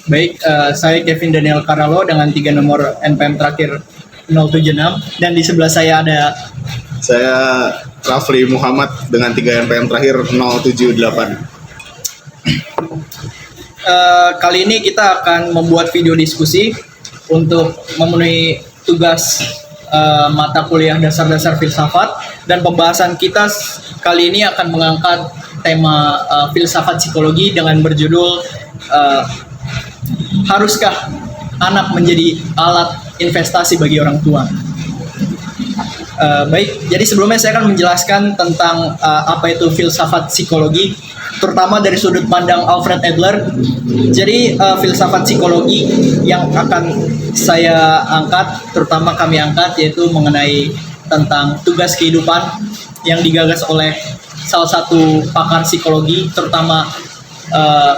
Baik, saya Kevin Daniel Karalo dengan 3 nomor NPM terakhir 076 dan di sebelah saya ada Saya Rafli Muhammad dengan 3 NPM terakhir 078. kali ini kita akan membuat video diskusi untuk memenuhi tugas mata kuliah dasar-dasar filsafat, dan pembahasan kita kali ini akan mengangkat tema filsafat psikologi dengan berjudul haruskah anak menjadi alat investasi bagi orang tua? Baik, jadi sebelumnya saya akan menjelaskan tentang apa itu filsafat psikologi, terutama dari sudut pandang Alfred Adler. Jadi filsafat psikologi yang akan saya angkat, terutama kami angkat, yaitu mengenai tentang tugas kehidupan yang digagas oleh salah satu pakar psikologi, terutama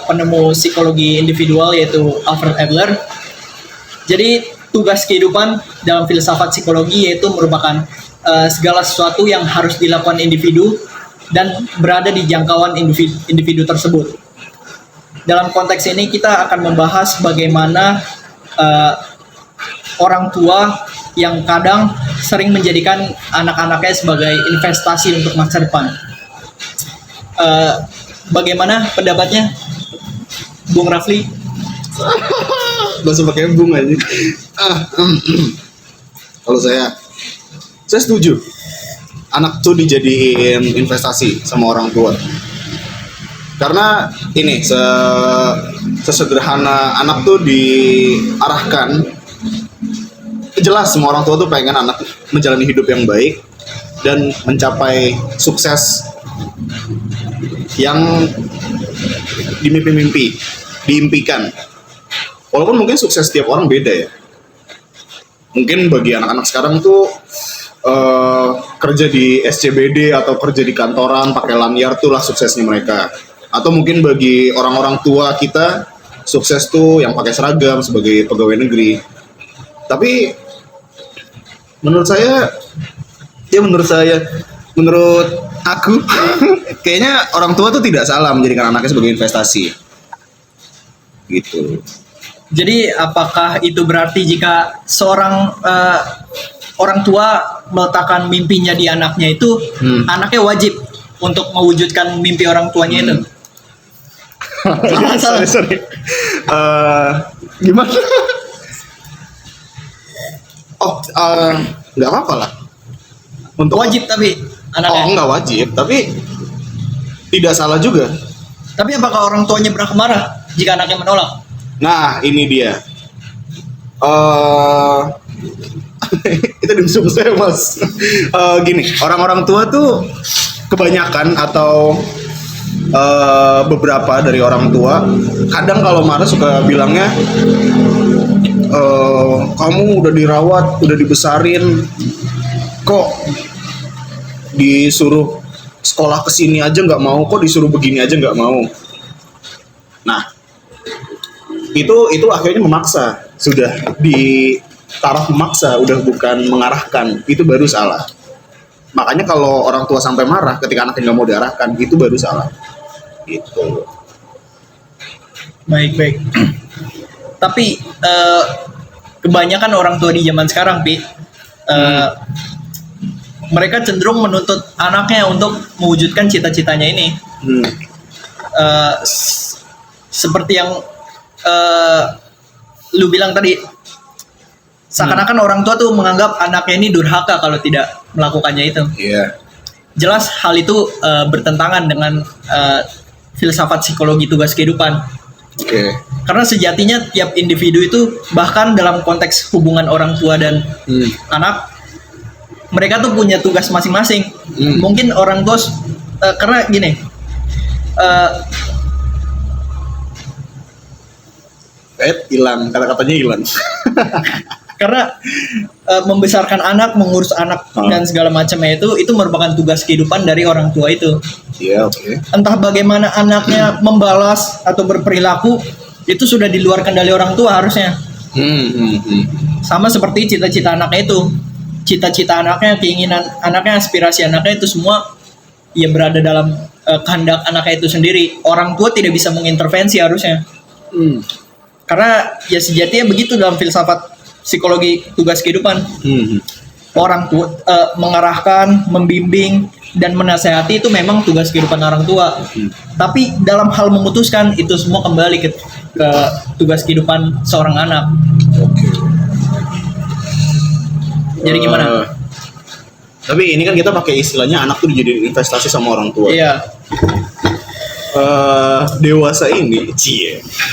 penemu psikologi individual, yaitu Alfred Adler. Jadi tugas kehidupan dalam filsafat psikologi yaitu merupakan segala sesuatu yang harus dilakukan individu dan berada di jangkauan individu tersebut. Dalam konteks ini kita akan membahas bagaimana orang tua yang kadang sering menjadikan anak-anaknya sebagai investasi untuk masa depan. Bagaimana pendapatnya, Bung Rafli? Gak usah pakai bung aja. Kalau saya setuju. Anak tuh dijadiin investasi sama orang tua. Karena ini sesederhana anak tuh diarahkan. Jelas semua orang tua tuh pengen anak menjalani hidup yang baik dan mencapai sukses yang diimpikan. Walaupun mungkin sukses setiap orang beda ya. Mungkin bagi anak-anak sekarang tuh kerja di SCBD atau kerja di kantoran pakai lanyar tuh lah suksesnya mereka. Atau mungkin bagi orang-orang tua kita sukses tuh yang pakai seragam sebagai pegawai negeri. Tapi menurut aku kayaknya orang tua tuh tidak salah menjadikan anaknya sebagai investasi. Gitu. Jadi apakah itu berarti jika seorang orang tua meletakkan mimpinya di anaknya itu, anaknya wajib untuk mewujudkan mimpi orang tuanya itu? Sorry. Gimana? Nggak apa-apa lah. Untuk Wajib tapi anaknya. nggak wajib, tapi tidak salah juga. Tapi apakah orang tuanya berhak marah jika anaknya menolak? Nah, ini dia. Itu dimsum saya, Mas. Gini, orang-orang tua tuh kebanyakan atau beberapa dari orang tua kadang kalau marah suka bilangnya, kamu udah dirawat, udah dibesarin, kok disuruh sekolah kesini aja nggak mau, kok disuruh begini aja nggak mau. Nah, itu akhirnya memaksa, sudah di taraf memaksa, udah bukan mengarahkan, itu baru salah. Makanya kalau orang tua sampai marah ketika anaknya nggak mau diarahkan, itu baru salah. Gitu. Baik. Tapi kebanyakan orang tua di zaman sekarang, mereka cenderung menuntut anaknya untuk mewujudkan cita-citanya ini. Seperti yang lu bilang tadi, seakan-akan orang tua tuh menganggap anaknya ini durhaka kalau tidak melakukannya itu. Iya. Jelas hal itu bertentangan dengan filsafat psikologi tugas kehidupan. Oke. Karena sejatinya tiap individu itu, bahkan dalam konteks hubungan orang tua dan anak, mereka tuh punya tugas masing-masing. Mungkin orang tua karena gini, hilang, kata-katanya hilang. karena membesarkan anak, mengurus anak dan segala macamnya itu merupakan tugas kehidupan dari orang tua itu. Iya, oke. Entah bagaimana anaknya membalas atau berperilaku, itu sudah di luar kendali orang tua harusnya. Sama seperti cita-cita anaknya itu, cita-cita anaknya, keinginan anaknya, aspirasi anaknya itu semua ya berada dalam kehendak anaknya itu sendiri. Orang tua tidak bisa mengintervensi harusnya. Karena ya sejatinya begitu dalam filsafat psikologi tugas kehidupan. Orang tua mengarahkan, membimbing dan menasehati itu memang tugas kehidupan orang tua. Tapi dalam hal memutuskan itu semua kembali ke tugas kehidupan seorang anak. Jadi gimana? Tapi ini kan kita pakai istilahnya anak tuh dijadiin investasi sama orang tua. Iya. Dewasa ini,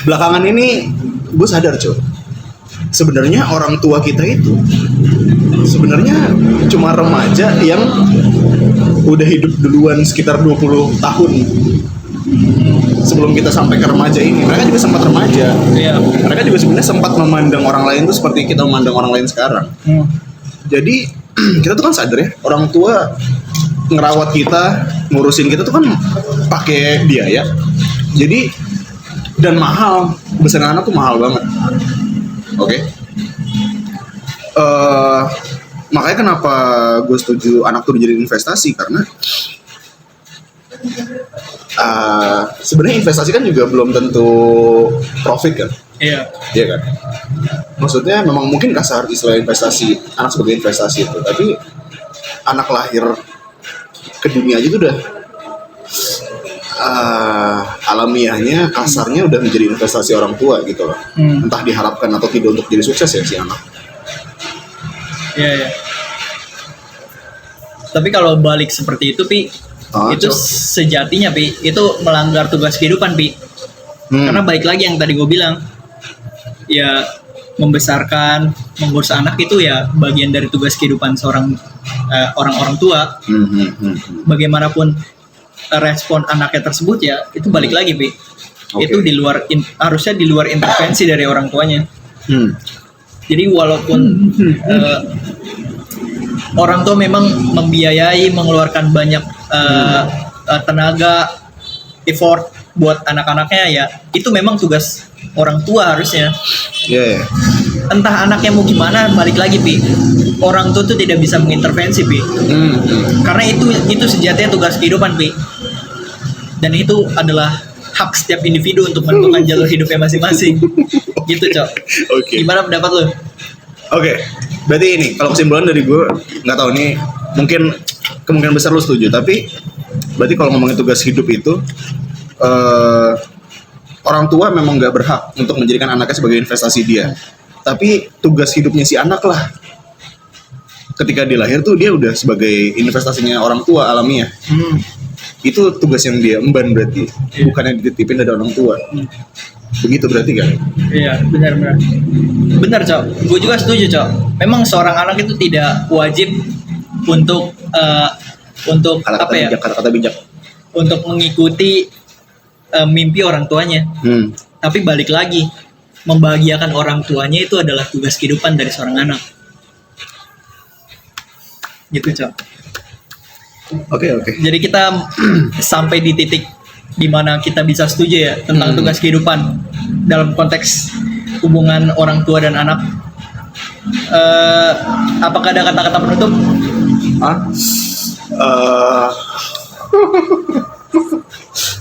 belakangan ini gue sadar coy, sebenarnya orang tua kita itu sebenarnya cuma remaja yang udah hidup duluan sekitar 20 tahun sebelum kita sampai ke remaja ini. Mereka juga sempat remaja. Iya. Mereka juga sebenarnya sempat memandang orang lain tuh seperti kita memandang orang lain sekarang. Jadi kita tuh kan sadar ya, orang tua ngerawat kita, ngurusin kita tuh kan pakai biaya. Jadi dan mahal, besar anak tuh mahal banget. Oke. Makanya kenapa gue setuju anak tuh jadi investasi, karena sebenarnya investasi kan juga belum tentu profit kan. Iya. Iya kan. Maksudnya memang mungkin kasar istilah investasi, anak sebagai investasi itu, tapi anak lahir ke dunia aja tuh udah alamiahnya, kasarnya udah menjadi investasi orang tua gitu loh. Entah diharapkan atau tidak untuk jadi sukses ya si anak. Iya, iya. Tapi kalau balik seperti itu, Pi, itu sejatinya, Pi, itu melanggar tugas kehidupan, Pi. Karena balik lagi yang tadi gue bilang, ya membesarkan, mengurus anak itu ya bagian dari tugas kehidupan seorang orang-orang tua. Bagaimanapun respon anaknya tersebut ya itu balik lagi, Pi. Itu di luar harusnya di luar intervensi dari orang tuanya. Jadi walaupun orang tua memang membiayai, mengeluarkan banyak tenaga, effort buat anak-anaknya, ya itu memang tugas orang tua harusnya. Entah anaknya mau gimana, balik lagi, Pi. Orang tua tuh tidak bisa mengintervensi, Pi. Karena itu sejatinya tugas kehidupan, Pi. Dan itu adalah hak setiap individu untuk menentukan jalur hidupnya masing-masing. Gitu, Cok. Gimana pendapat lu? Berarti ini kalau kesimpulan dari gue, nggak tahu nih, mungkin kemungkinan besar lu setuju, tapi berarti kalau ngomongin tugas hidup itu, orang tua memang nggak berhak untuk menjadikan anaknya sebagai investasi dia. Tapi tugas hidupnya si anak lah. Ketika dia lahir tuh dia udah sebagai investasinya orang tua alamiah. Itu tugas yang dia emban berarti, bukan yang dititipin dari orang tua. Begitu berarti kan? Iya, benar. Benar, Cok. Gue juga setuju, Cok. Memang seorang anak itu tidak wajib untuk kata-kata bijak. Untuk mengikuti mimpi orang tuanya. Tapi balik lagi, membahagiakan orang tuanya itu adalah tugas kehidupan dari seorang anak. Gitu, Cok. Oke. Jadi kita sampai di titik di mana kita bisa setuju ya tentang tugas kehidupan dalam konteks hubungan orang tua dan anak. Apakah ada kata-kata penutup?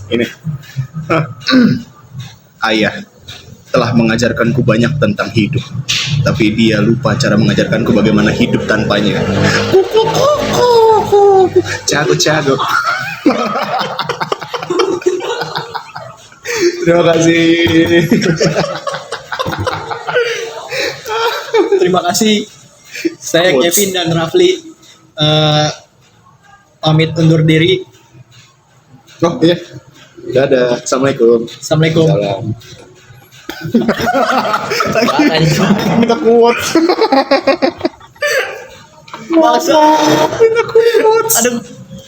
Ini ayah telah mengajarkanku banyak tentang hidup, tapi dia lupa cara mengajarkanku bagaimana hidup tanpanya. Cago. Terima kasih. Terima kasih. Saya Kevin dan Rafli pamit undur diri. Oh iya. Dadah. Assalamualaikum. Assalamualaikum. Salam. Minta kuat. Minta kuat. Aduh,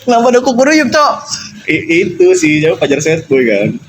kenapa ada kukuruyuk, Cok? Itu sih, jauh Fajar Set Boy kan.